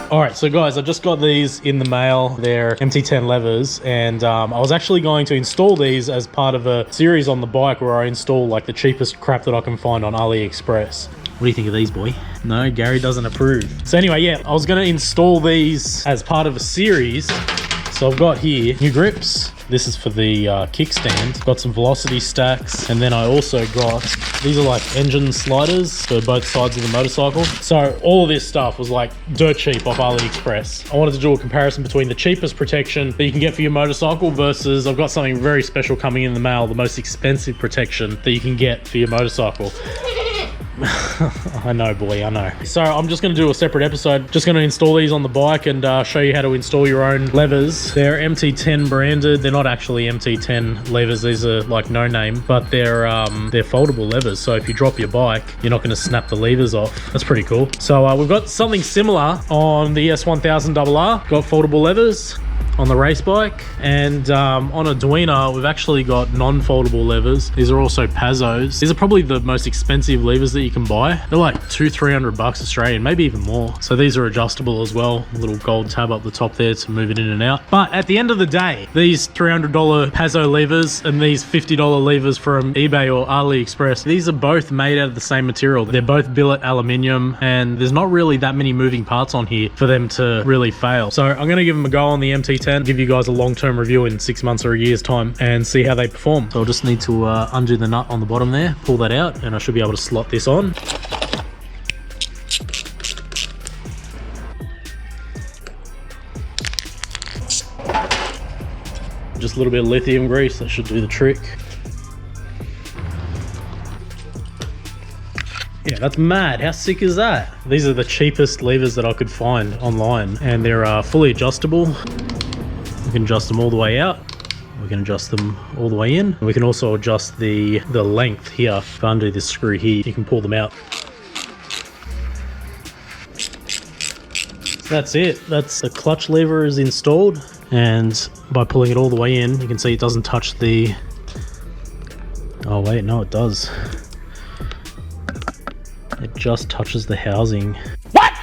All right, so guys, I just got these in the mail. They're MT10 levers, and I was actually going to install these as part of a series on the bike where I install like the cheapest crap that I can find on AliExpress. What do you think of these, boy? No, Gary doesn't approve. So anyway, yeah, I was gonna install these as part of a series. So I've got here new grips. This is for the kickstand. Got some velocity stacks, and then I also got, these are like engine sliders for both sides of the motorcycle. So all of this stuff was like dirt cheap off AliExpress. I wanted to do a comparison between the cheapest protection that you can get for your motorcycle versus I've got something very special coming in the mail, the most expensive protection that you can get for your motorcycle. I know, boy, I know. So I'm just going to do a separate episode. Just going to install these on the bike and show you how to install your own levers. They're MT10 branded. They're not actually MT10 levers. These are like no name, but they're foldable levers. So if you drop your bike, you're not going to snap the levers off. That's pretty cool. So we've got something similar on the S1000RR. Got foldable levers on the race bike, and on a Duina we've actually got non-foldable levers. These are also Pazos. These are probably the most expensive levers that you can buy. They're like $200-300 Australian, maybe even more. So these are adjustable as well, a little gold tab up the top there to move it in and out. But at the end of the day, these $300 Pazo levers and these $50 levers from eBay or AliExpress, these are both made out of the same material. They're both billet aluminium, and there's not really that many moving parts on here for them to really fail. So I'm going to give them a go on the MT10, give you guys a long-term review in 6 months or a year's time and see how they perform. So I'll just need to undo the nut on the bottom there, pull that out, and I should be able to slot this on. Just a little bit of lithium grease, that should do the trick. Yeah, that's mad. How sick is that? These are the cheapest levers that I could find online, and they're fully adjustable. We can adjust them all the way out. We can adjust them all the way in. We can also adjust the length here. If I undo this screw here, you can pull them out. So that's it. That's the clutch lever is installed, and by pulling it all the way in, you can see it doesn't touch the... Oh wait, no, it does. It just touches the housing. What?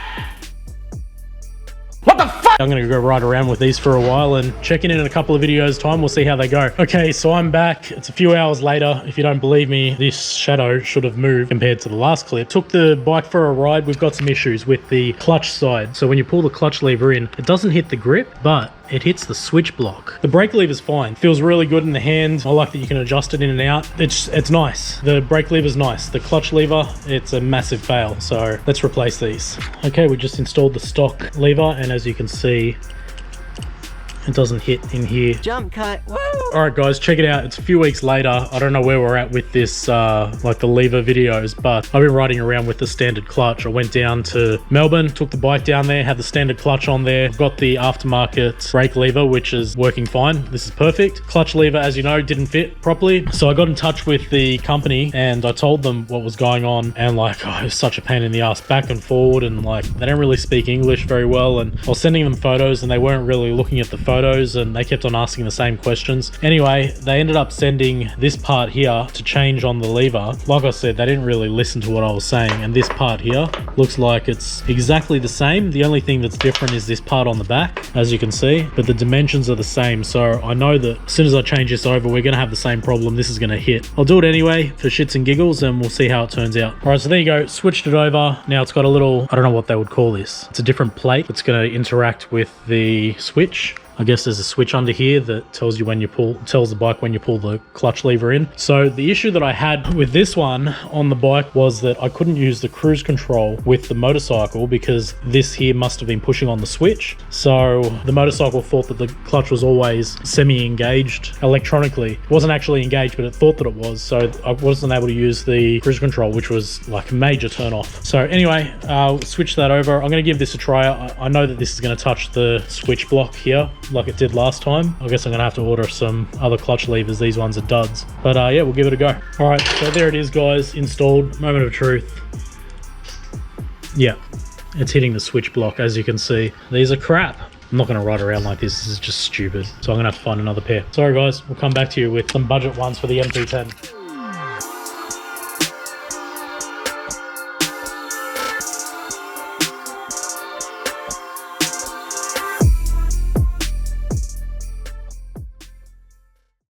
What the fuck? I'm gonna go ride around with these for a while and check in a couple of videos time. We'll see how they go. Okay, so I'm back. It's a few hours later. If you don't believe me, this shadow should have moved compared to the last clip. Took the bike for a ride. We've got some issues with the clutch side. So when you pull the clutch lever in, it doesn't hit the grip, but it hits the switch block. The brake lever's fine. Feels really good in the hand. I like that you can adjust it in and out. It's nice. The brake lever's nice. The clutch lever, it's a massive fail. So let's replace these. Okay, we just installed the stock lever, and as you can see, it doesn't hit in here. Jump cut. Woo! All right, guys, check it out. It's a few weeks later. I don't know where we're at with this, like the lever videos, but I've been riding around with the standard clutch. I went down to Melbourne, took the bike down there, had the standard clutch on there. I've got the aftermarket brake lever, which is working fine. This is perfect. Clutch lever, as you know, didn't fit properly. So I got in touch with the company and I told them what was going on, and like, oh, it was such a pain in the ass, back and forward, and like, they don't really speak English very well. And I was sending them photos and they weren't really looking at the photos, and they kept on asking the same questions. Anyway, they ended up sending this part here to change on the lever. Like I said, they didn't really listen to what I was saying, and this part here looks like it's exactly the same. The only thing that's different is this part on the back, as you can see, but the dimensions are the same. So I know that as soon as I change this over, we're going to have the same problem. This is going to hit. I'll do it anyway for shits and giggles, and we'll see how it turns out. All right, so there you go. Switched it over. Now it's got a little, I don't know what they would call this. It's a different plate that's going to interact with the switch. I guess there's a switch under here that tells you when you pull, tells the bike when you pull the clutch lever in. So the issue that I had with this one on the bike was that I couldn't use the cruise control with the motorcycle because this here must have been pushing on the switch. So the motorcycle thought that the clutch was always semi-engaged electronically. It wasn't actually engaged, but it thought that it was. So I wasn't able to use the cruise control, which was like a major turn off. So anyway, I'll switch that over. I'm going to give this a try. I know that this is going to touch the switch block here like it did last time. I guess I'm gonna have to order some other clutch levers. These ones are duds, but yeah, we'll give it a go. All right, so there it is, guys, installed. Moment of truth. Yeah, it's hitting the switch block, as you can see. These are crap. I'm not gonna ride around like this. This is just stupid. So I'm gonna have to find another pair. Sorry guys, we'll come back to you with some budget ones for the MT10.